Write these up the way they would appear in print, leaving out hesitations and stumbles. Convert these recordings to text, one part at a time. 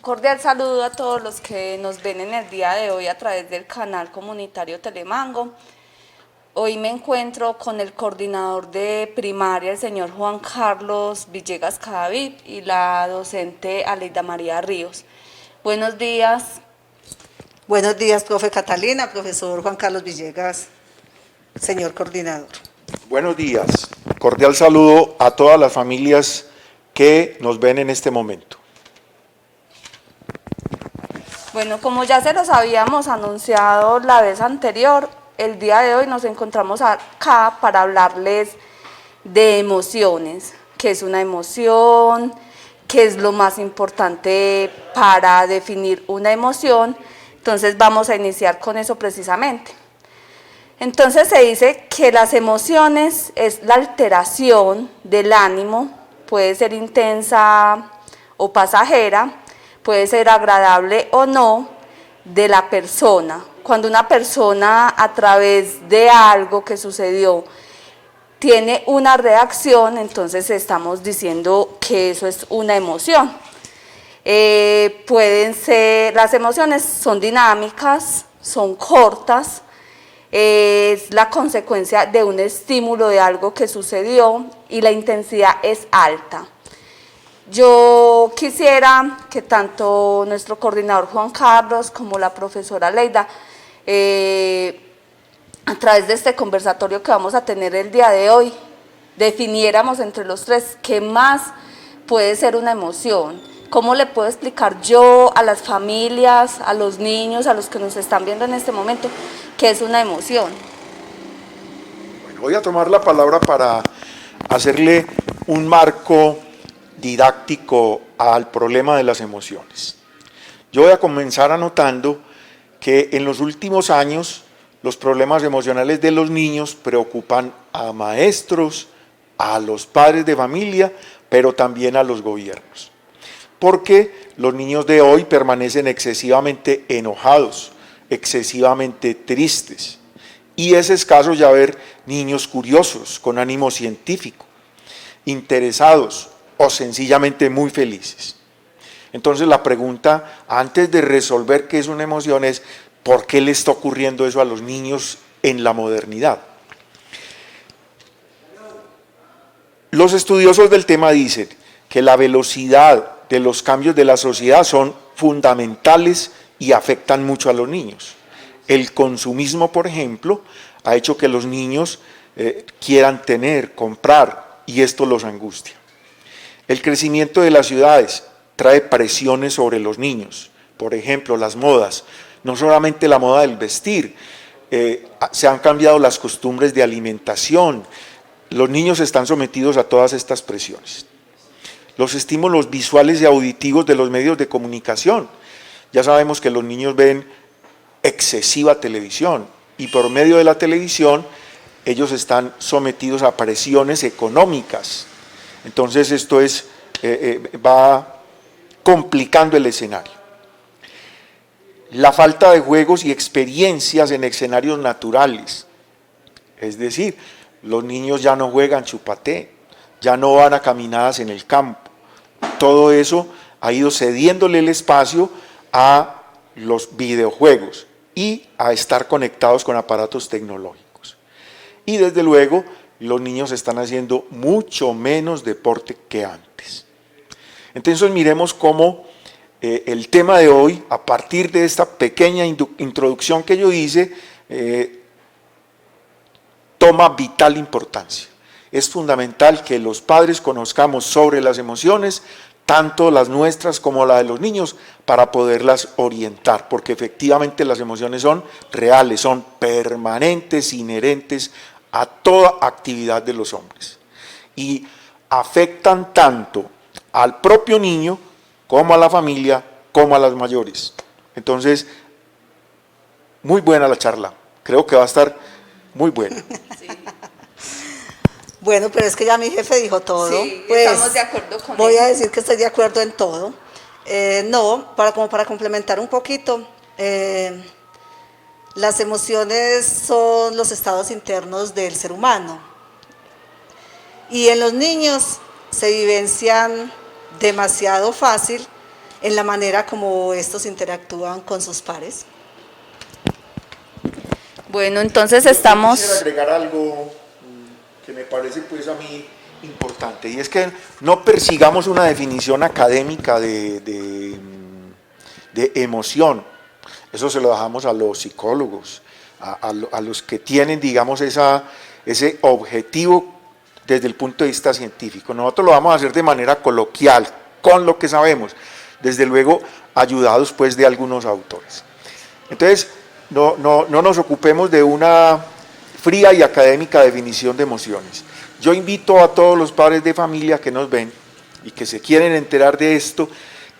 Cordial saludo a todos los que nos ven en el día de hoy a través del canal comunitario Telemango. Hoy me encuentro con el coordinador de primaria, el señor Juan Carlos Villegas Cadavid, y la docente Aleida María Ríos. Buenos días. Buenos días, profe Catalina, profesor Juan Carlos Villegas, señor coordinador. Buenos días. Cordial saludo a todas las familias que nos ven en este momento. Bueno, como ya se los habíamos anunciado la vez anterior, el día de hoy nos encontramos acá para hablarles de emociones. ¿Qué es una emoción? ¿Qué es lo más importante para definir una emoción? Entonces vamos a iniciar con eso precisamente. Entonces se dice que las emociones es la alteración del ánimo, puede ser intensa o pasajera, puede ser agradable o no, de la persona. Cuando una persona a través de algo que sucedió tiene una reacción, entonces estamos diciendo que eso es una emoción. Las emociones son dinámicas, son cortas, es la consecuencia de un estímulo de algo que sucedió y la intensidad es alta. Yo quisiera que tanto nuestro coordinador Juan Carlos como la profesora Aleida, a través de este conversatorio que vamos a tener el día de hoy, definiéramos entre los tres qué más puede ser una emoción. ¿Cómo le puedo explicar yo a las familias, a los niños, a los que nos están viendo en este momento, qué es una emoción? Bueno, voy a tomar la palabra para hacerle un marco didáctico al problema de las emociones. Yo voy a comenzar anotando que en los últimos años los problemas emocionales de los niños preocupan a maestros, a los padres de familia, pero también a los gobiernos. Porque los niños de hoy permanecen excesivamente enojados, excesivamente tristes. Y es escaso ya ver niños curiosos, con ánimo científico, interesados o sencillamente muy felices. Entonces la pregunta, antes de resolver qué es una emoción, es ¿por qué le está ocurriendo eso a los niños en la modernidad? Los estudiosos del tema dicen que la velocidad de los cambios de la sociedad son fundamentales y afectan mucho a los niños. El consumismo, por ejemplo, ha hecho que los niños quieran tener, comprar, y esto los angustia. El crecimiento de las ciudades trae presiones sobre los niños. Por ejemplo, las modas, no solamente la moda del vestir, se han cambiado las costumbres de alimentación. Los niños están sometidos a todas estas presiones. Los estímulos visuales y auditivos de los medios de comunicación. Ya sabemos que los niños ven excesiva televisión y por medio de la televisión ellos están sometidos a presiones económicas. Entonces esto va complicando el escenario. La falta de juegos y experiencias en escenarios naturales. Es decir, los niños ya no juegan chupaté, ya no van a caminadas en el campo. Todo eso ha ido cediéndole el espacio a los videojuegos y a estar conectados con aparatos tecnológicos. Y desde luego, los niños están haciendo mucho menos deporte que antes. Entonces miremos cómo el tema de hoy, a partir de esta pequeña introducción que yo hice, toma vital importancia. Es fundamental que los padres conozcamos sobre las emociones, tanto las nuestras como las de los niños, para poderlas orientar, porque efectivamente las emociones son reales, son permanentes, inherentes a toda actividad de los hombres. Y afectan tanto al propio niño, como a la familia, como a las mayores. Entonces, muy buena la charla. Creo que va a estar muy buena. Sí. Bueno, pero es que ya mi jefe dijo todo. Sí, pues, estamos de acuerdo con voy él. a decir que estoy de acuerdo en todo. Como para complementar un poquito, las emociones son los estados internos del ser humano. Y en los niños se vivencian demasiado fácil en la manera como estos interactúan con sus pares. Bueno, entonces Yo estamos... quisiera agregar algo que me parece pues a mí importante, y es que no persigamos una definición académica de emoción. Eso se lo dejamos a los psicólogos, a los que tienen, digamos, ese objetivo desde el punto de vista científico. Nosotros lo vamos a hacer de manera coloquial, con lo que sabemos, desde luego ayudados pues de algunos autores. Entonces, no nos ocupemos de una fría y académica definición de emociones. Yo invito a todos los padres de familia que nos ven y que se quieren enterar de esto,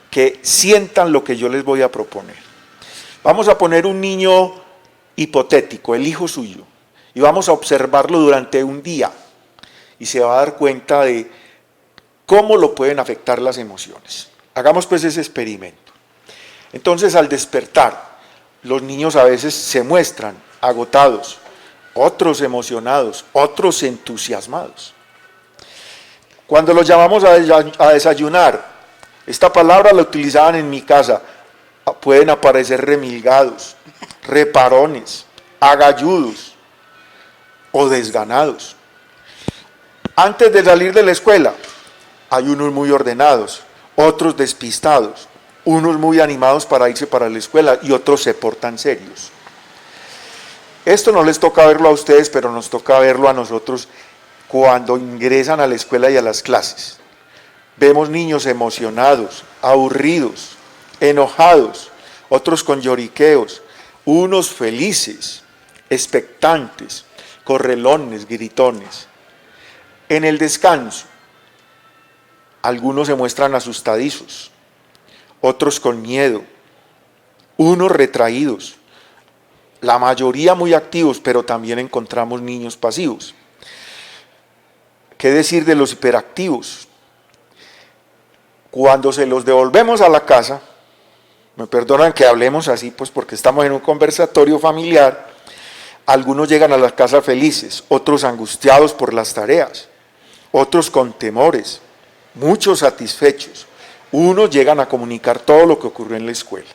que sientan lo que yo les voy a proponer. Vamos a poner un niño hipotético, el hijo suyo, y vamos a observarlo durante un día, y se va a dar cuenta de cómo lo pueden afectar las emociones. Hagamos pues ese experimento. Entonces, al despertar, los niños a veces se muestran agotados, otros emocionados, otros entusiasmados. Cuando los llamamos a desayunar, esta palabra la utilizaban en mi casa, pueden aparecer remilgados, reparones, agalludos o desganados. Antes de salir de la escuela, hay unos muy ordenados, otros despistados, unos muy animados para irse para la escuela y otros se portan serios. Esto no les toca verlo a ustedes, pero nos toca verlo a nosotros cuando ingresan a la escuela y a las clases. Vemos niños emocionados, aburridos, enojados, otros con lloriqueos, unos felices, expectantes, correlones, gritones. En el descanso, algunos se muestran asustadizos, otros con miedo, unos retraídos, la mayoría muy activos, pero también encontramos niños pasivos. ¿Qué decir de los hiperactivos? Cuando se los devolvemos a la casa, me perdonan que hablemos así, pues porque estamos en un conversatorio familiar, algunos llegan a la casa felices, otros angustiados por las tareas, otros con temores, muchos satisfechos, unos llegan a comunicar todo lo que ocurrió en la escuela.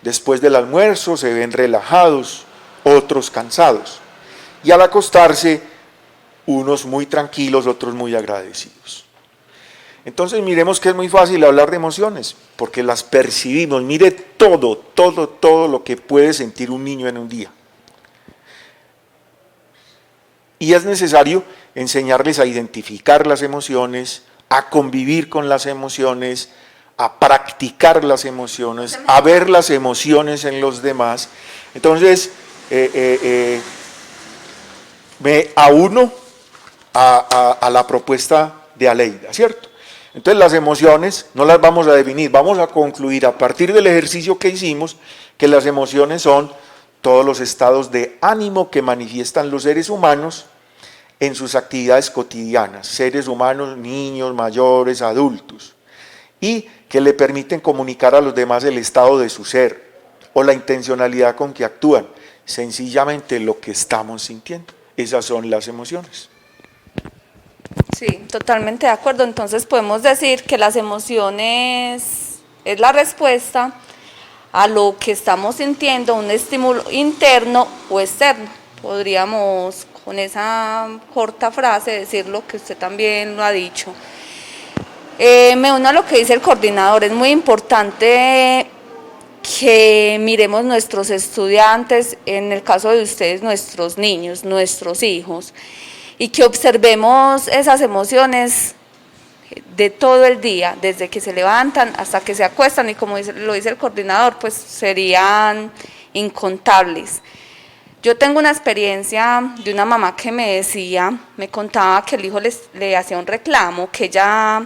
Después del almuerzo se ven relajados, otros cansados, y al acostarse, unos muy tranquilos, otros muy agradecidos. Entonces miremos que es muy fácil hablar de emociones, porque las percibimos. Mire todo lo que puede sentir un niño en un día. Y es necesario enseñarles a identificar las emociones, a convivir con las emociones, a practicar las emociones, a ver las emociones en los demás. Entonces, me auno a la propuesta de Aleida, ¿cierto? Entonces las emociones no las vamos a definir, vamos a concluir a partir del ejercicio que hicimos que las emociones son todos los estados de ánimo que manifiestan los seres humanos en sus actividades cotidianas, seres humanos, niños, mayores, adultos, y que le permiten comunicar a los demás el estado de su ser o la intencionalidad con que actúan, sencillamente lo que estamos sintiendo. Esas son las emociones. Sí, totalmente de acuerdo. Entonces podemos decir que las emociones es la respuesta a lo que estamos sintiendo, un estímulo interno o externo. Podríamos con esa corta frase decir lo que usted también lo ha dicho. Me uno a lo que dice el coordinador, es muy importante que miremos nuestros estudiantes, en el caso de ustedes, nuestros niños, nuestros hijos, y que observemos esas emociones de todo el día, desde que se levantan hasta que se acuestan, y como lo dice el coordinador, pues serían incontables. Yo tengo una experiencia de una mamá que me contaba que el hijo le hacía un reclamo, que ella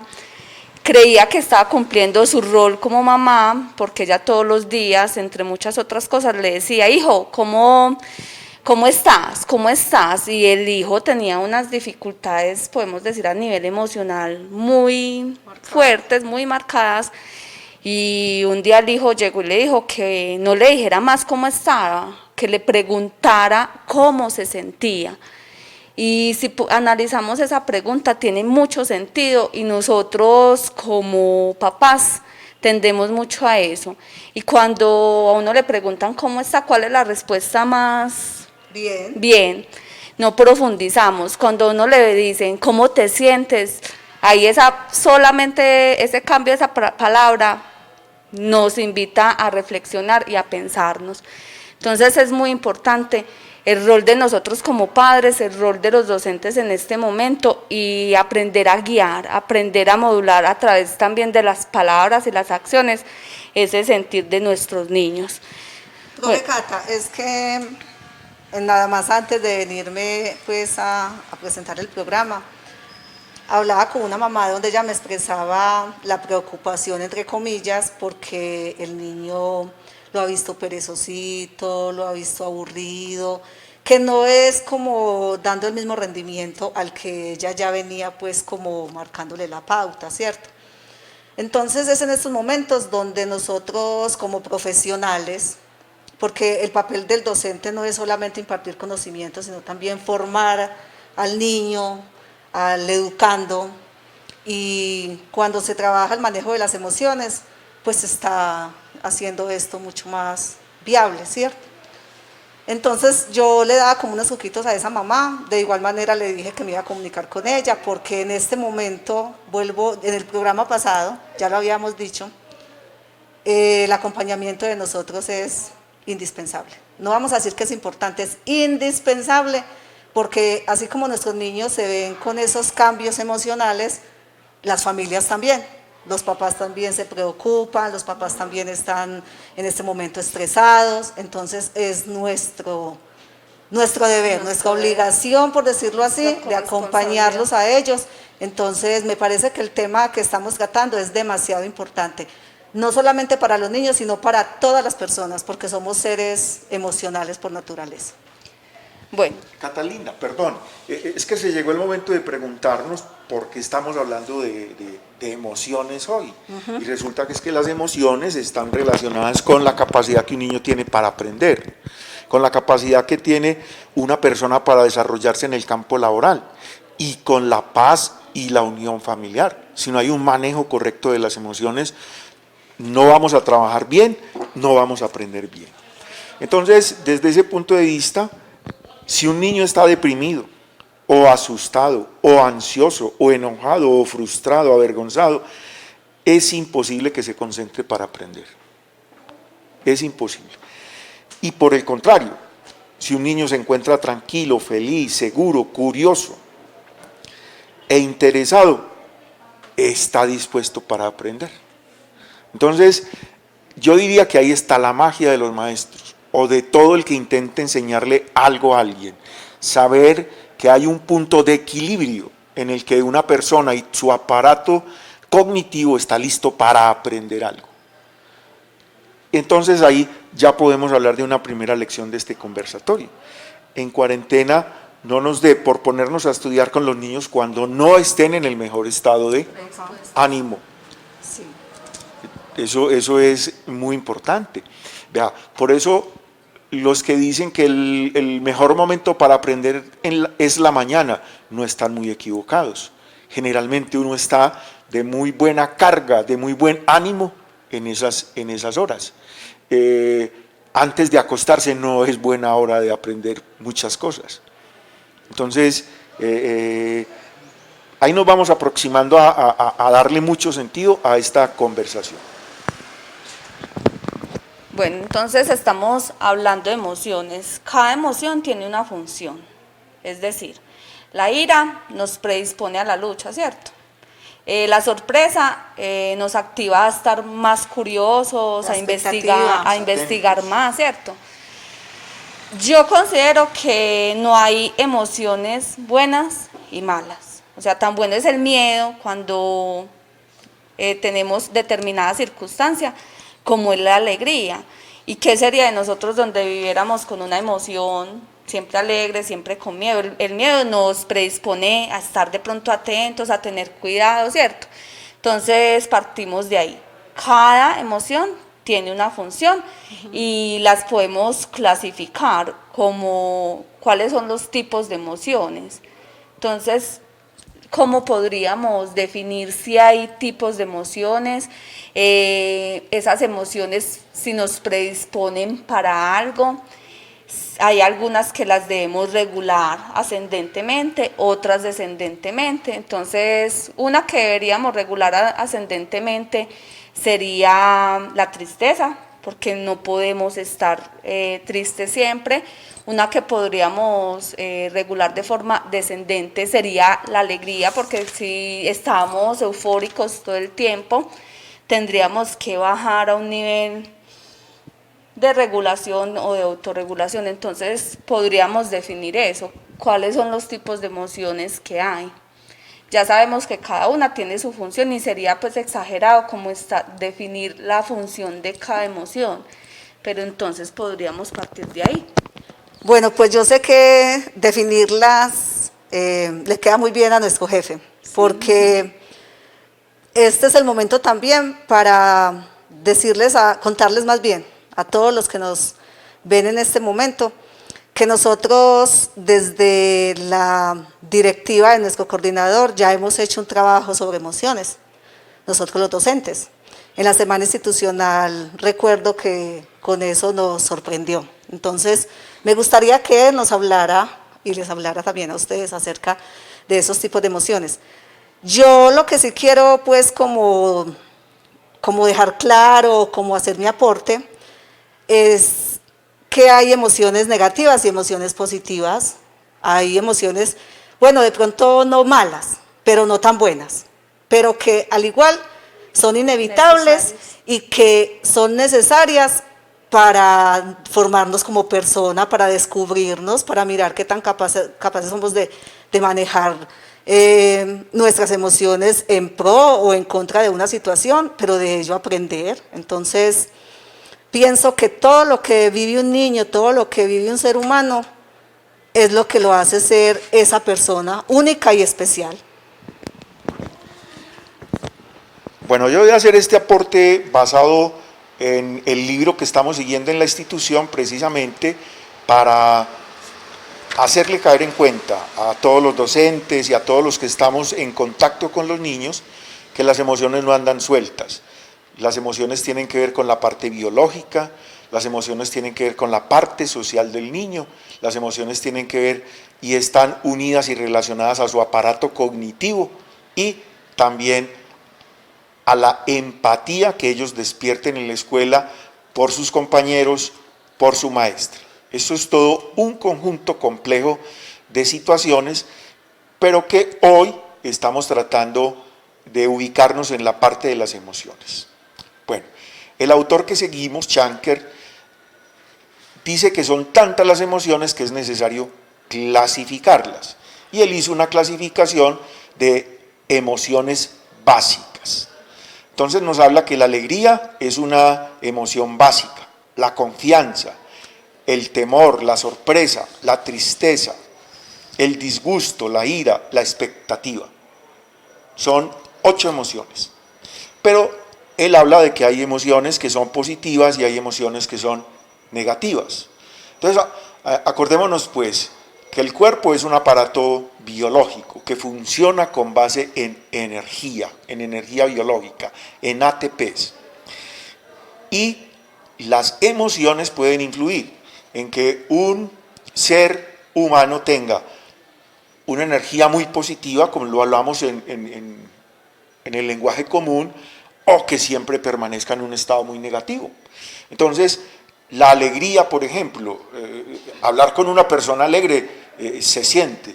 creía que estaba cumpliendo su rol como mamá, porque ella todos los días, entre muchas otras cosas, le decía, hijo, ¿cómo estás? ¿Cómo estás? Y el hijo tenía unas dificultades, podemos decir, a nivel emocional muy fuertes, muy marcadas, y un día el hijo llegó y le dijo que no le dijera más cómo estaba, que le preguntara cómo se sentía. Y si analizamos esa pregunta, tiene mucho sentido, y nosotros como papás tendemos mucho a eso. Y cuando a uno le preguntan cómo está, cuál es la respuesta más bien, no profundizamos. Cuando a uno le dicen cómo te sientes, ahí solamente ese cambio de esa palabra nos invita a reflexionar y a pensarnos. Entonces es muy importante el rol de nosotros como padres, el rol de los docentes en este momento y aprender a guiar, aprender a modular a través también de las palabras y las acciones ese sentir de nuestros niños. Profe Cata, es que nada más antes de venirme pues a presentar el programa, hablaba con una mamá donde ella me expresaba la preocupación, entre comillas, porque el niño lo ha visto perezosito, lo ha visto aburrido, que no es como dando el mismo rendimiento al que ella ya venía pues como marcándole la pauta, ¿cierto? Entonces es en estos momentos donde nosotros como profesionales, porque el papel del docente no es solamente impartir conocimiento, sino también formar al niño, al educando, y cuando se trabaja el manejo de las emociones, pues está haciendo esto mucho más viable, ¿cierto? Entonces yo le daba como unos suquitos a esa mamá, de igual manera le dije que me iba a comunicar con ella, porque en este momento, en el programa pasado, ya lo habíamos dicho, el acompañamiento de nosotros es indispensable. No vamos a decir que es importante, es indispensable, porque así como nuestros niños se ven con esos cambios emocionales, las familias también. Los papás también se preocupan, los papás también están en este momento estresados, entonces es nuestro deber, nuestra obligación, por decirlo así, de acompañarlos a ellos. Entonces me parece que el tema que estamos tratando es demasiado importante, no solamente para los niños, sino para todas las personas, porque somos seres emocionales por naturaleza. Bueno. Catalina, perdón, es que se llegó el momento de preguntarnos por qué estamos hablando de emociones hoy. Y resulta que es que las emociones están relacionadas con la capacidad que un niño tiene para aprender, con la capacidad que tiene una persona para desarrollarse en el campo laboral y con la paz y la unión familiar. Si no hay un manejo correcto de las emociones, no vamos a trabajar bien, no vamos a aprender bien. Entonces, desde ese punto de vista, si un niño está deprimido, o asustado, o ansioso, o enojado, o frustrado, avergonzado, es imposible que se concentre para aprender. Es imposible. Y por el contrario, si un niño se encuentra tranquilo, feliz, seguro, curioso e interesado, está dispuesto para aprender. Entonces, yo diría que ahí está la magia de los maestros, o de todo el que intente enseñarle algo a alguien. Saber que hay un punto de equilibrio en el que una persona y su aparato cognitivo está listo para aprender algo. Entonces ahí ya podemos hablar de una primera lección de este conversatorio. En cuarentena no nos dé por ponernos a estudiar con los niños cuando no estén en el mejor estado de ánimo. Sí. Eso es muy importante. Vea, por eso los que dicen que el mejor momento para aprender es la mañana, no están muy equivocados. Generalmente uno está de muy buena carga, de muy buen ánimo en esas horas. Antes de acostarse no es buena hora de aprender muchas cosas. Entonces, ahí nos vamos aproximando a darle mucho sentido a esta conversación. Bueno, entonces estamos hablando de emociones. Cada emoción tiene una función. Es decir, la ira nos predispone a la lucha, ¿cierto? La sorpresa nos activa a estar más curiosos, a investigar más, ¿cierto? Yo considero que no hay emociones buenas y malas. O sea, tan bueno es el miedo cuando tenemos determinada circunstancia, como es la alegría. ¿Y qué sería de nosotros donde viviéramos con una emoción siempre alegre, siempre con miedo? El miedo nos predispone a estar de pronto atentos, a tener cuidado, ¿cierto? Entonces partimos de ahí. Cada emoción tiene una función y las podemos clasificar como cuáles son los tipos de emociones. Entonces, cómo podríamos definir si hay tipos de emociones, esas emociones si nos predisponen para algo. Hay algunas que las debemos regular ascendentemente, otras descendentemente. Entonces, una que deberíamos regular ascendentemente sería la tristeza, porque no podemos estar tristes siempre. Una que podríamos regular de forma descendente sería la alegría, porque si estamos eufóricos todo el tiempo, tendríamos que bajar a un nivel de regulación o de autorregulación. Entonces podríamos definir eso, cuáles son los tipos de emociones que hay. Ya sabemos que cada una tiene su función y sería pues exagerado como definir la función de cada emoción, pero entonces podríamos partir de ahí. Bueno, pues yo sé que definirlas le queda muy bien a nuestro jefe, porque este es el momento también para contarles más bien a todos los que nos ven en este momento, que nosotros desde la directiva de nuestro coordinador ya hemos hecho un trabajo sobre emociones, nosotros los docentes. En la semana institucional recuerdo que con eso nos sorprendió. Entonces, me gustaría que nos hablara y les hablara también a ustedes acerca de esos tipos de emociones. Yo lo que sí quiero pues como dejar claro, como hacer mi aporte, es que hay emociones negativas y emociones positivas. Hay emociones, bueno, de pronto no malas, pero no tan buenas, pero que al igual son inevitables y que son necesarias para formarnos como persona, para descubrirnos, para mirar qué tan capaces somos de manejar nuestras emociones en pro o en contra de una situación, pero de ello aprender. Entonces, pienso que todo lo que vive un niño, todo lo que vive un ser humano, es lo que lo hace ser esa persona única y especial. Bueno, yo voy a hacer este aporte basado en el libro que estamos siguiendo en la institución, precisamente para hacerle caer en cuenta a todos los docentes y a todos los que estamos en contacto con los niños que las emociones no andan sueltas. Las emociones tienen que ver con la parte biológica, las emociones tienen que ver con la parte social del niño, las emociones tienen que ver y están unidas y relacionadas a su aparato cognitivo y también a la empatía que ellos despierten en la escuela por sus compañeros, por su maestra. Esto es todo un conjunto complejo de situaciones, pero que hoy estamos tratando de ubicarnos en la parte de las emociones. Bueno, el autor que seguimos, Shanker, dice que son tantas las emociones que es necesario clasificarlas. Y él hizo una clasificación de emociones básicas. Entonces nos habla que la alegría es una emoción básica, la confianza, el temor, la sorpresa, la tristeza, el disgusto, la ira, la expectativa. Son 8 emociones. Pero él habla de que hay emociones que son positivas y hay emociones que son negativas. Entonces, acordémonos pues que el cuerpo es un aparato biológico que funciona con base en energía biológica, en ATPs. Y las emociones pueden influir en que un ser humano tenga una energía muy positiva, como lo hablamos en el lenguaje común, o que siempre permanezca en un estado muy negativo. Entonces, la alegría, por ejemplo, hablar con una persona alegre, se siente,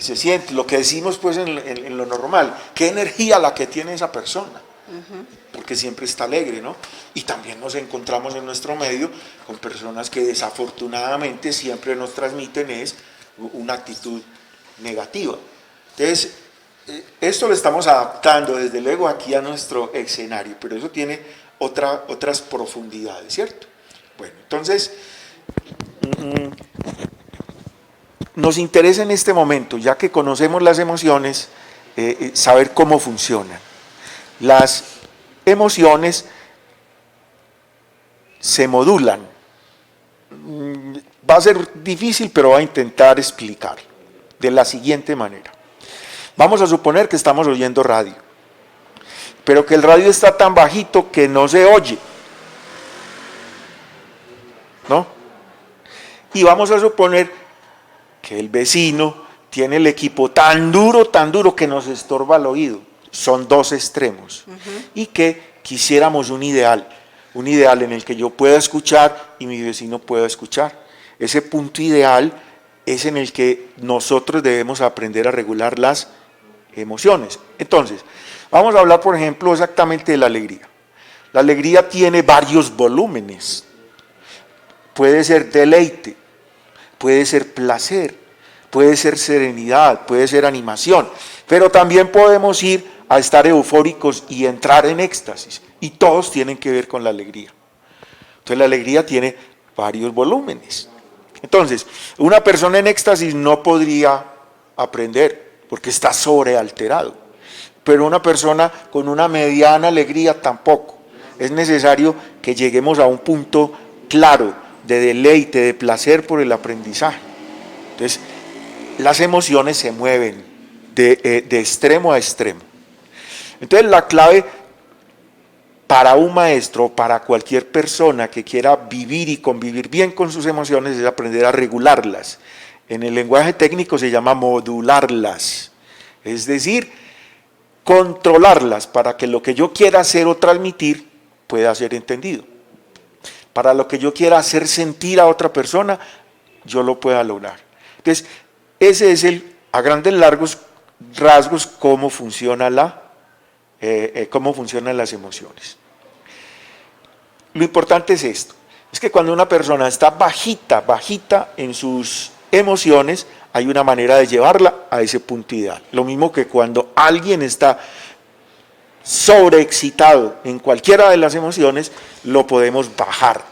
lo que decimos pues en lo normal, qué energía la que tiene esa persona, porque siempre está alegre, ¿no? Y también nos encontramos en nuestro medio con personas que desafortunadamente siempre nos transmiten una actitud negativa. Entonces, esto lo estamos adaptando desde luego aquí a nuestro escenario, pero eso tiene otras profundidades, ¿cierto? Bueno, entonces, nos interesa en este momento, ya que conocemos las emociones, saber cómo funcionan. Las emociones se modulan. Va a ser difícil, pero voy a intentar explicarlo de la siguiente manera. Vamos a suponer que estamos oyendo radio, pero que el radio está tan bajito que no se oye, ¿no? Y vamos a suponer que el vecino tiene el equipo tan duro que nos estorba el oído. Son dos extremos. Y que quisiéramos un ideal en el que yo pueda escuchar y mi vecino pueda escuchar. Ese punto ideal es en el que nosotros debemos aprender a regular las emociones. Entonces, vamos a hablar, por ejemplo, exactamente de la alegría. La alegría tiene varios volúmenes. Puede ser deleite, puede ser placer, puede ser serenidad, puede ser animación, pero también podemos ir a estar eufóricos y entrar en éxtasis, y todos tienen que ver con la alegría. Entonces la alegría tiene varios volúmenes. Entonces, una persona en éxtasis no podría aprender, porque está sobrealterado, pero una persona con una mediana alegría tampoco. Es necesario que lleguemos a un punto claro de deleite, de placer por el aprendizaje. Entonces, las emociones se mueven de extremo a extremo. Entonces, la clave para un maestro, para cualquier persona que quiera vivir y convivir bien con sus emociones, es aprender a regularlas. En el lenguaje técnico se llama modularlas, es decir, controlarlas para que lo que yo quiera hacer o transmitir pueda ser entendido. Para lo que yo quiera hacer sentir a otra persona, yo lo pueda lograr. Entonces, ese es a grandes rasgos cómo funcionan las emociones. Lo importante es esto, es que cuando una persona está bajita en sus emociones, hay una manera de llevarla a ese punto ideal. Lo mismo que cuando alguien está sobreexcitado en cualquiera de las emociones, lo podemos bajar.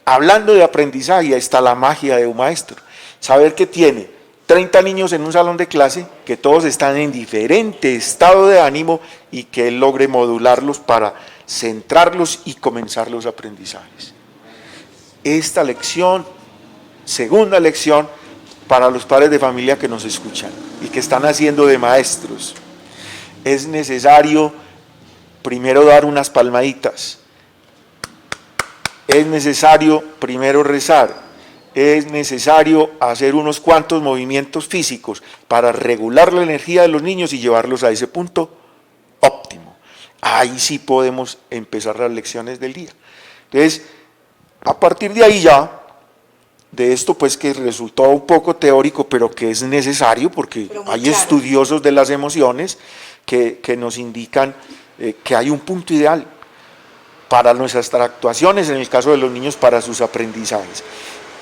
Hablando de aprendizaje, ahí está la magia de un maestro. Saber que tiene 30 niños en un salón de clase, que todos están en diferente estado de ánimo y que él logre modularlos para centrarlos y comenzar los aprendizajes. Esta lección, segunda lección, para los padres de familia que nos escuchan y que están haciendo de maestros. Es necesario primero dar unas palmaditas, es necesario primero rezar, es necesario hacer unos cuantos movimientos físicos para regular la energía de los niños y llevarlos a ese punto óptimo. Ahí sí podemos empezar las lecciones del día. Entonces, a partir de ahí ya, de esto pues que resultó un poco teórico, pero que es necesario porque hay estudiosos de las emociones que nos indican que hay un punto ideal para nuestras actuaciones, en el caso de los niños, para sus aprendizajes,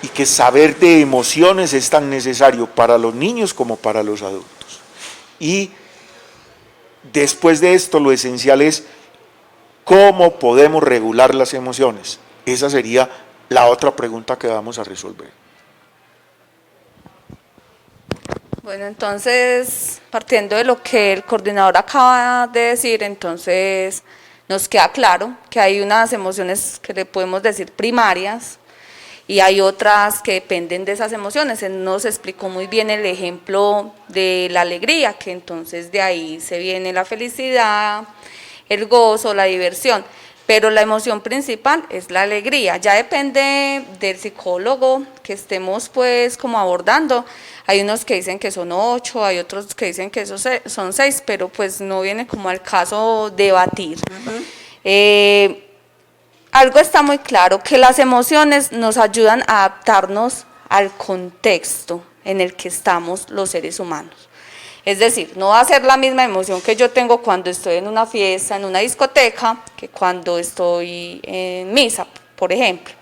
y que saber de emociones es tan necesario para los niños como para los adultos. Y después de esto, lo esencial es cómo podemos regular las emociones. Esa sería la otra pregunta que vamos a resolver. Bueno, entonces, partiendo de lo que el coordinador acaba de decir, entonces nos queda claro que hay unas emociones que le podemos decir primarias y hay otras que dependen de esas emociones. Él nos explicó muy bien el ejemplo de la alegría, que entonces de ahí se viene la felicidad, el gozo, la diversión. Pero la emoción principal es la alegría. Ya depende del psicólogo que estemos pues como abordando. Hay unos que dicen que son 8, hay otros que dicen que son 6, pero pues no viene como al caso debatir. Algo está muy claro, que las emociones nos ayudan a adaptarnos al contexto en el que estamos los seres humanos. Es decir, no va a ser la misma emoción que yo tengo cuando estoy en una fiesta, en una discoteca, que cuando estoy en misa, por ejemplo.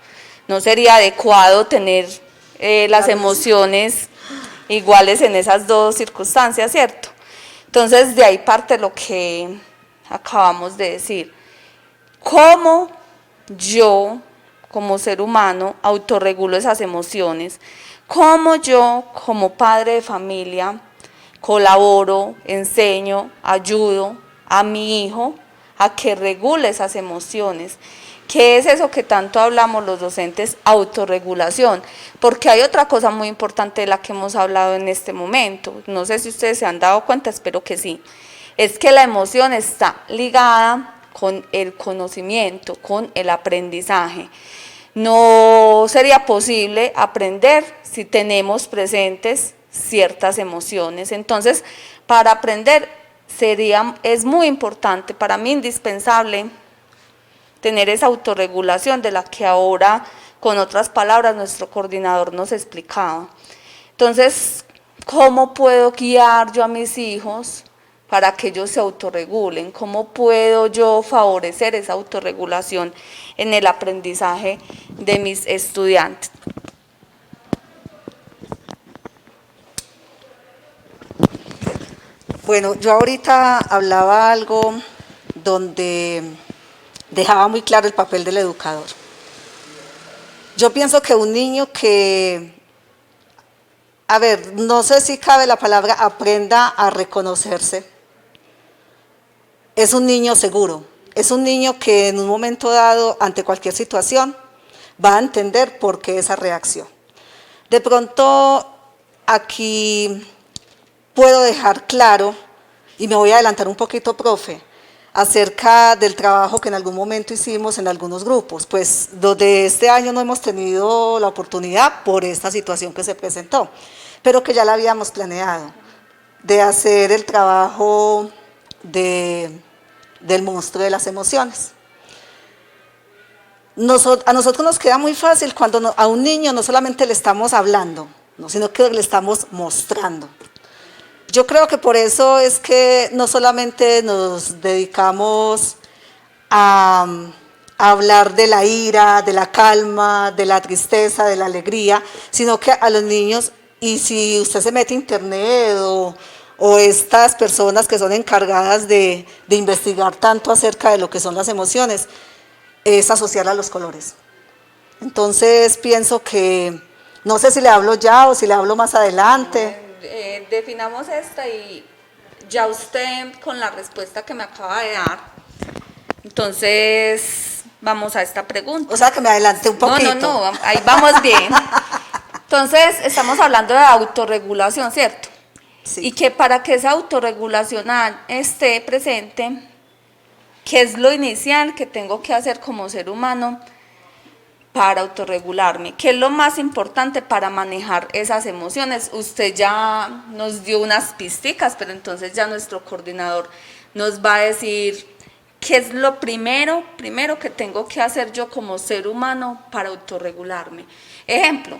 No sería adecuado tener las emociones iguales en esas dos circunstancias, ¿cierto? Entonces, de ahí parte lo que acabamos de decir. ¿Cómo yo, como ser humano, autorregulo esas emociones? ¿Cómo yo, como padre de familia, colaboro, enseño, ayudo a mi hijo a que regule esas emociones. ¿Qué es eso que tanto hablamos los docentes? Autorregulación, porque hay otra cosa muy importante de la que hemos hablado en este momento, no sé si ustedes se han dado cuenta, espero que sí, es que la emoción está ligada con el conocimiento, con el aprendizaje. No sería posible aprender si tenemos presentes ciertas emociones. Entonces, para aprender es muy importante, para mí indispensable, tener esa autorregulación de la que ahora, con otras palabras, nuestro coordinador nos explicaba. Entonces, ¿cómo puedo guiar yo a mis hijos para que ellos se autorregulen? ¿Cómo puedo yo favorecer esa autorregulación en el aprendizaje de mis estudiantes? Bueno, yo ahorita hablaba algo donde dejaba muy claro el papel del educador. Yo pienso que un niño que, a ver, no sé si cabe la palabra aprenda a reconocerse, es un niño seguro, es un niño que en un momento dado, ante cualquier situación, va a entender por qué esa reacción. De pronto, aquí puedo dejar claro, y me voy a adelantar un poquito, profe, acerca del trabajo que en algún momento hicimos en algunos grupos, pues donde este año no hemos tenido la oportunidad por esta situación que se presentó, pero que ya la habíamos planeado, de hacer el trabajo del monstruo de las emociones. A nosotros nos queda muy fácil cuando a un niño no solamente le estamos hablando, no, sino que le estamos mostrando. Yo creo que por eso es que no solamente nos dedicamos a hablar de la ira, de la calma, de la tristeza, de la alegría, sino que a los niños, y si usted se mete a internet o estas personas que son encargadas de investigar tanto acerca de lo que son las emociones, es asociar a los colores. Entonces pienso que, no sé si le hablo ya o si le hablo más adelante. Definamos esta y ya usted con la respuesta que me acaba de dar, entonces vamos a esta pregunta. O sea que me adelanté un poquito. No, ahí vamos bien. Entonces estamos hablando de autorregulación, ¿cierto? Sí. Y que para que esa autorregulación esté presente, ¿qué es lo inicial que tengo que hacer como ser humano para autorregularme? ¿Qué es lo más importante para manejar esas emociones? Usted ya nos dio unas pisticas, pero entonces ya nuestro coordinador nos va a decir qué es lo primero que tengo que hacer yo como ser humano para autorregularme. Ejemplo,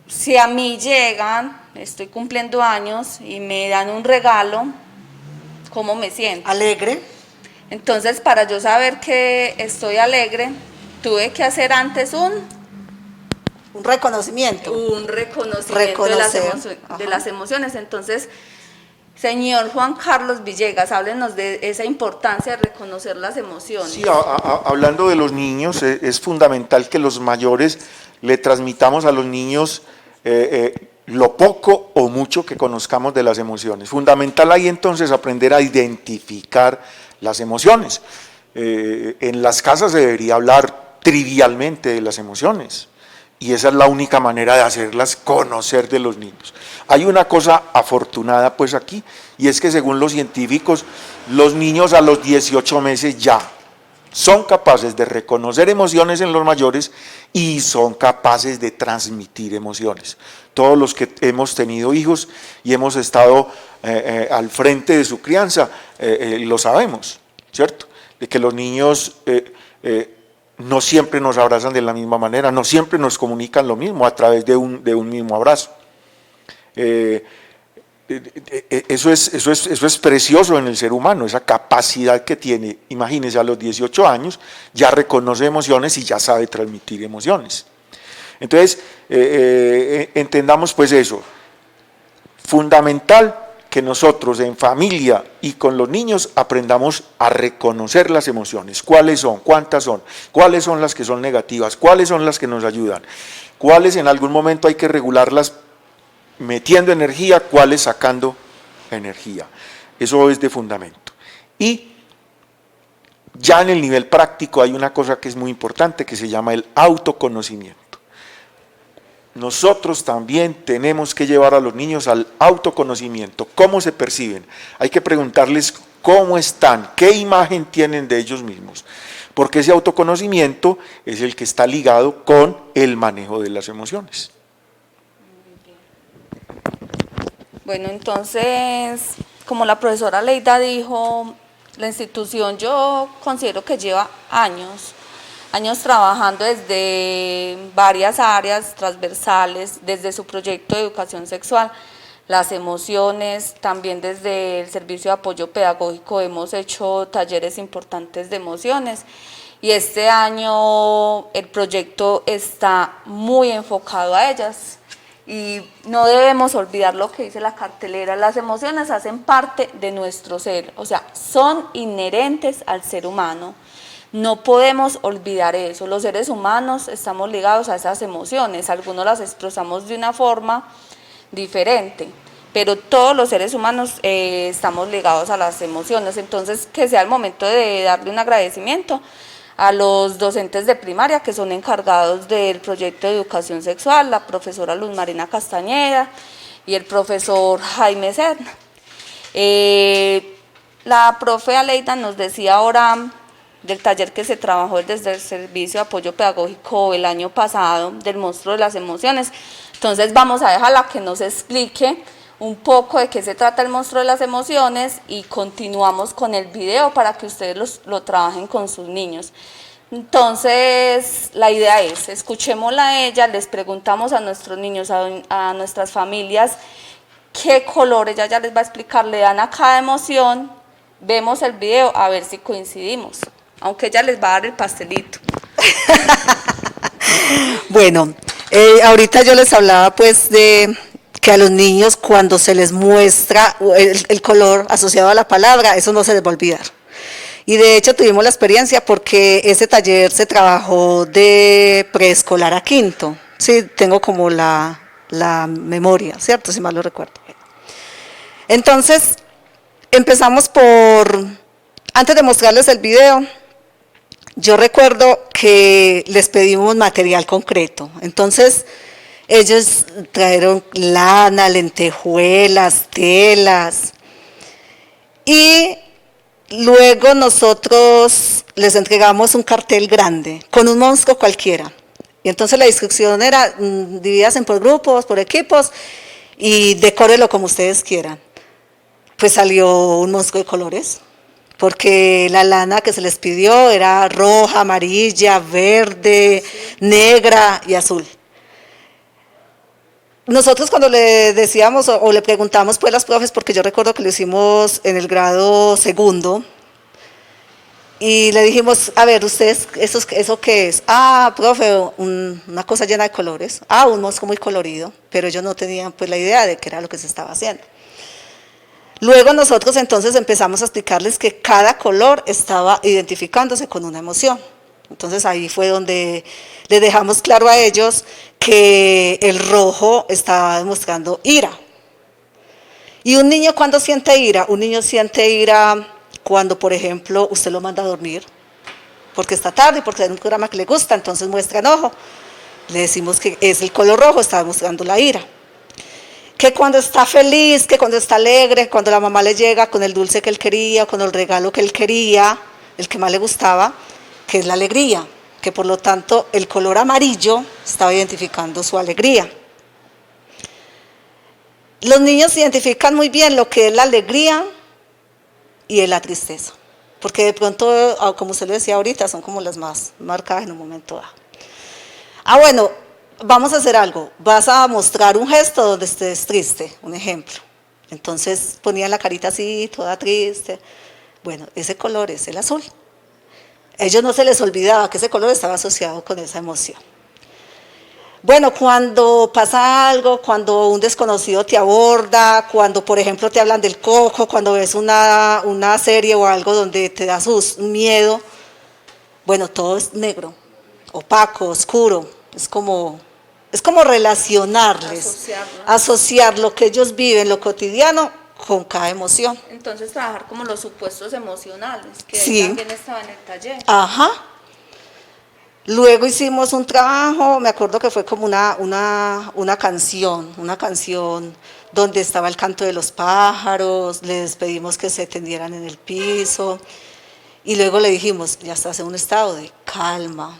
si a mí llegan, estoy cumpliendo años y me dan un regalo, ¿cómo me siento? Alegre. Entonces, para yo saber que estoy alegre, tuve que hacer antes un reconocimiento. Un reconocimiento de las emociones. Entonces, señor Juan Carlos Villegas, háblenos de esa importancia de reconocer las emociones. Sí, hablando de los niños, es fundamental que los mayores le transmitamos a los niños lo poco o mucho que conozcamos de las emociones. Fundamental ahí entonces aprender a identificar las emociones. En las casas se debería hablar trivialmente de las emociones y esa es la única manera de hacerlas conocer de los niños. Hay una cosa afortunada pues aquí y es que según los científicos los niños a los 18 meses ya son capaces de reconocer emociones en los mayores y son capaces de transmitir emociones. Todos los que hemos tenido hijos y hemos estado al frente de su crianza lo sabemos, ¿cierto? De que los niños no siempre nos abrazan de la misma manera, no siempre nos comunican lo mismo a través de un mismo abrazo. Eso es precioso en el ser humano, esa capacidad que tiene. Imagínense, a los 18 años ya reconoce emociones y ya sabe transmitir emociones. Entonces, entendamos pues eso, fundamental que nosotros en familia y con los niños aprendamos a reconocer las emociones, cuáles son, cuántas son, cuáles son las que son negativas, cuáles son las que nos ayudan, cuáles en algún momento hay que regularlas metiendo energía, cuáles sacando energía. Eso es de fundamento. Y ya en el nivel práctico hay una cosa que es muy importante que se llama el autoconocimiento. Nosotros también tenemos que llevar a los niños al autoconocimiento. ¿Cómo se perciben? Hay que preguntarles cómo están, qué imagen tienen de ellos mismos, porque ese autoconocimiento es el que está ligado con el manejo de las emociones. Bueno, entonces, como la profesora Leida dijo, la institución yo considero que lleva años trabajando desde varias áreas transversales, desde su proyecto de educación sexual, las emociones, también desde el servicio de apoyo pedagógico hemos hecho talleres importantes de emociones y este año el proyecto está muy enfocado a ellas. Y no debemos olvidar lo que dice la cartelera, las emociones hacen parte de nuestro ser, o sea, son inherentes al ser humano. No podemos olvidar eso, los seres humanos estamos ligados a esas emociones, algunos las expresamos de una forma diferente, pero todos los seres humanos estamos ligados a las emociones, entonces que sea el momento de darle un agradecimiento a los docentes de primaria que son encargados del proyecto de educación sexual, la profesora Luz Marina Castañeda y el profesor Jaime Serna. La profe Aleida nos decía ahora del taller que se trabajó desde el servicio de apoyo pedagógico el año pasado, del monstruo de las emociones. Entonces vamos a dejarla que nos explique un poco de qué se trata el monstruo de las emociones y continuamos con el video para que ustedes lo trabajen con sus niños. Entonces la idea es, escuchémosla a ella, les preguntamos a nuestros niños, a nuestras familias, qué color, ella ya les va a explicar, le dan a cada emoción, vemos el video a ver si coincidimos, aunque ella les va a dar el pastelito. Bueno, ahorita yo les hablaba pues de que a los niños cuando se les muestra el color asociado a la palabra, eso no se les va a olvidar. Y de hecho tuvimos la experiencia porque ese taller se trabajó de preescolar a quinto. Sí, tengo como la memoria, ¿cierto? Si mal lo recuerdo. Entonces, empezamos antes de mostrarles el video, yo recuerdo que les pedimos material concreto. Entonces, ellos trajeron lana, lentejuelas, telas. Y luego nosotros les entregamos un cartel grande con un monstruo cualquiera. Y entonces la instrucción era divídase por grupos, por equipos y decórelo como ustedes quieran. Pues salió un monstruo de colores, porque la lana que se les pidió era roja, amarilla, verde, negra y azul. Nosotros cuando le decíamos o le preguntamos pues a las profes, porque yo recuerdo que lo hicimos en el grado segundo, y le dijimos, a ver, ¿ustedes eso qué es? Ah, profe, una cosa llena de colores. Ah, un monstruo muy colorido, pero ellos no tenían pues la idea de qué era lo que se estaba haciendo. Luego nosotros entonces empezamos a explicarles que cada color estaba identificándose con una emoción. Entonces ahí fue donde les dejamos claro a ellos que el rojo estaba demostrando ira. ¿Y un niño cuándo siente ira? Un niño siente ira cuando, por ejemplo, usted lo manda a dormir, porque está tarde, porque hay un programa que le gusta, entonces muestra enojo. Le decimos que es el color rojo, está demostrando la ira. Que cuando está feliz, que cuando está alegre, cuando la mamá le llega con el dulce que él quería, con el regalo que él quería, el que más le gustaba, que es la alegría, que por lo tanto el color amarillo estaba identificando su alegría. Los niños identifican muy bien lo que es la alegría y la tristeza, porque de pronto, como usted lo decía ahorita, son como las más marcadas en un momento dado. Bueno, vamos a hacer algo, vas a mostrar un gesto donde estés triste, un ejemplo. Entonces ponían la carita así, toda triste. Bueno, ese color es el azul. A ellos no se les olvidaba que ese color estaba asociado con esa emoción. Bueno, cuando pasa algo, cuando un desconocido te aborda, cuando por ejemplo te hablan del coco, cuando ves una serie o algo donde te da miedo, bueno, todo es negro, opaco, oscuro, es como relacionarles, asociar lo que ellos viven, lo cotidiano, con cada emoción. Entonces trabajar como los supuestos emocionales, que Sí. ahí también estaba en el taller. Ajá. Luego hicimos un trabajo, me acuerdo que fue como una canción donde estaba el canto de los pájaros, les pedimos que se tendieran en el piso y luego le dijimos, ya estás en un estado de calma.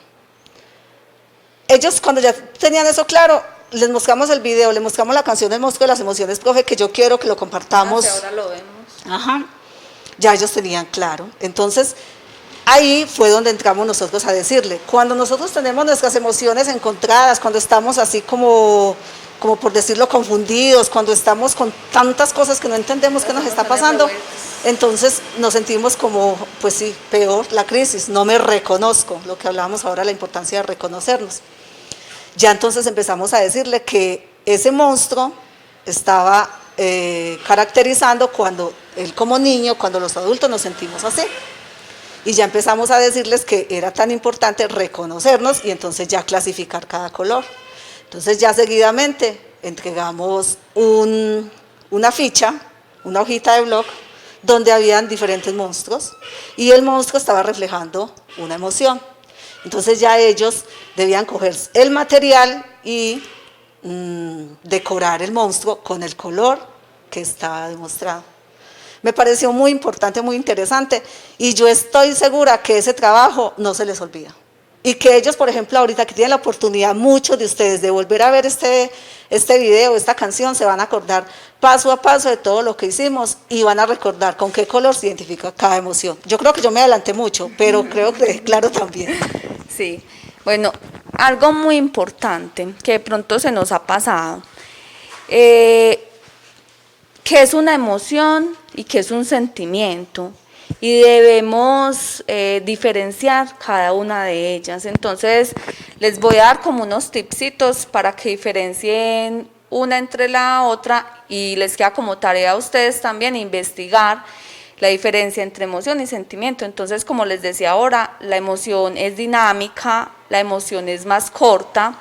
Ellos cuando ya tenían eso claro, les mostramos el video, les mostramos la canción del monstruo de las emociones, profe, que yo quiero que lo compartamos. Ahora lo vemos. Ajá. Ya ellos tenían claro. Entonces, ahí fue donde entramos nosotros a decirle, cuando nosotros tenemos nuestras emociones encontradas, cuando estamos así como por decirlo, confundidos, cuando estamos con tantas cosas que no entendemos qué nos está pasando, entonces nos sentimos como, pues sí, peor la crisis, no me reconozco, lo que hablábamos ahora, la importancia de reconocernos. Ya entonces empezamos a decirle que ese monstruo estaba caracterizando cuando él como niño, cuando los adultos nos sentimos así. Y ya empezamos a decirles que era tan importante reconocernos y entonces ya clasificar cada color. Entonces ya seguidamente entregamos una ficha, una hojita de blog, donde habían diferentes monstruos y el monstruo estaba reflejando una emoción. Entonces ya ellos debían coger el material y decorar el monstruo con el color que estaba demostrado. Me pareció muy importante, muy interesante y yo estoy segura que ese trabajo no se les olvida. Y que ellos, por ejemplo, ahorita que tienen la oportunidad, muchos de ustedes, de volver a ver este video, esta canción, se van a acordar paso a paso de todo lo que hicimos y van a recordar con qué color se identifica cada emoción. Yo creo que yo me adelanté mucho, pero creo que claro también. Sí, bueno, algo muy importante que de pronto se nos ha pasado, ¿qué es una emoción y qué es un sentimiento? Y debemos diferenciar cada una de ellas. Entonces, les voy a dar como unos tipsitos para que diferencien una entre la otra y les queda como tarea a ustedes también investigar la diferencia entre emoción y sentimiento. Entonces, como les decía ahora, la emoción es dinámica, la emoción es más corta,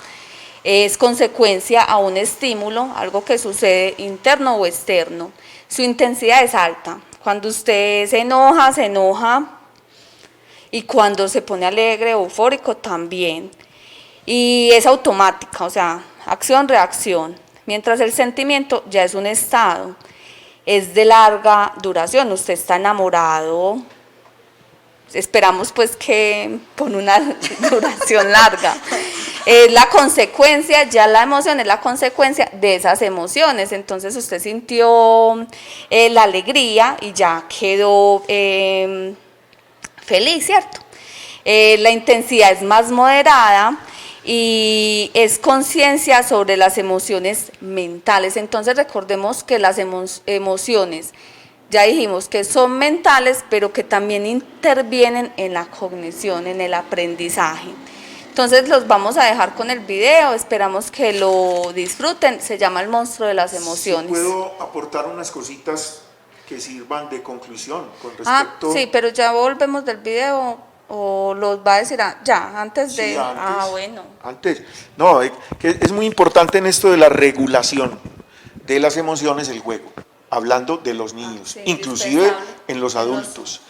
es consecuencia a un estímulo, algo que sucede interno o externo. Su intensidad es alta. Cuando usted se enoja y cuando se pone alegre, eufórico también. Y es automática, o sea, acción-reacción. Mientras el sentimiento ya es un estado, es de larga duración. Usted está enamorado, esperamos pues que por una duración larga. Es la consecuencia, ya la emoción es la consecuencia de esas emociones. Entonces usted sintió la alegría y ya quedó feliz, ¿cierto? La intensidad es más moderada y es conciencia sobre las emociones mentales. Entonces recordemos que las emociones, ya dijimos que son mentales, pero que también intervienen en la cognición, en el aprendizaje. Entonces los vamos a dejar con el video, esperamos que lo disfruten, se llama El monstruo de las emociones. Sí, puedo aportar unas cositas que sirvan de conclusión con respecto... sí, pero ya volvemos del video o los va a decir ya, antes de... Sí, antes, bueno. Antes, no, que es muy importante en esto de la regulación de las emociones el juego, hablando de los niños, sí, inclusive en los adultos.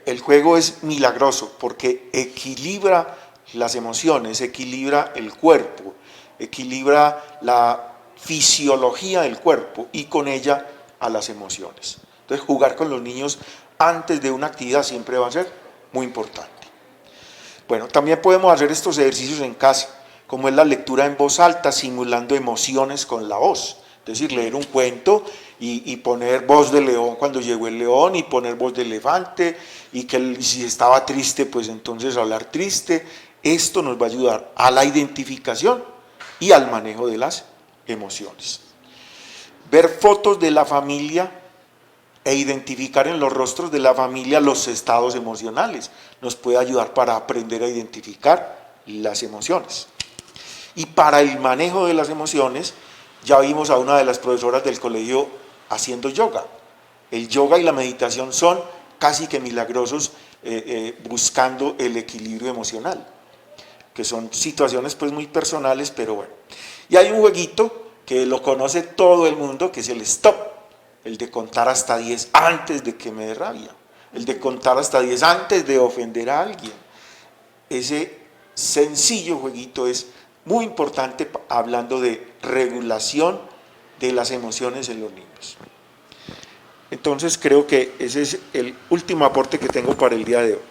El juego es milagroso porque equilibra las emociones, equilibra el cuerpo, equilibra la fisiología del cuerpo y con ella a las emociones. Entonces, jugar con los niños antes de una actividad siempre va a ser muy importante. Bueno, también podemos hacer estos ejercicios en casa, como es la lectura en voz alta, simulando emociones con la voz. Es decir, leer un cuento y poner voz de león cuando llegó el león y poner voz de elefante y que si estaba triste, pues entonces hablar triste. Esto nos va a ayudar a la identificación y al manejo de las emociones. Ver fotos de la familia e identificar en los rostros de la familia los estados emocionales nos puede ayudar para aprender a identificar las emociones. Y para el manejo de las emociones, ya vimos a una de las profesoras del colegio haciendo yoga. El yoga y la meditación son casi que milagrosos buscando el equilibrio emocional, que son situaciones pues muy personales, pero bueno. Y hay un jueguito que lo conoce todo el mundo, que es el stop, el de contar hasta 10 antes de que me dé rabia, el de contar hasta 10 antes de ofender a alguien. Ese sencillo jueguito es muy importante hablando de regulación de las emociones en los niños. Entonces creo que ese es el último aporte que tengo para el día de hoy.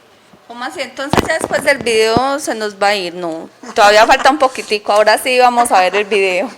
¿Cómo así? Entonces ya después del video se nos va a ir, no, todavía falta un poquitico, ahora sí vamos a ver el video.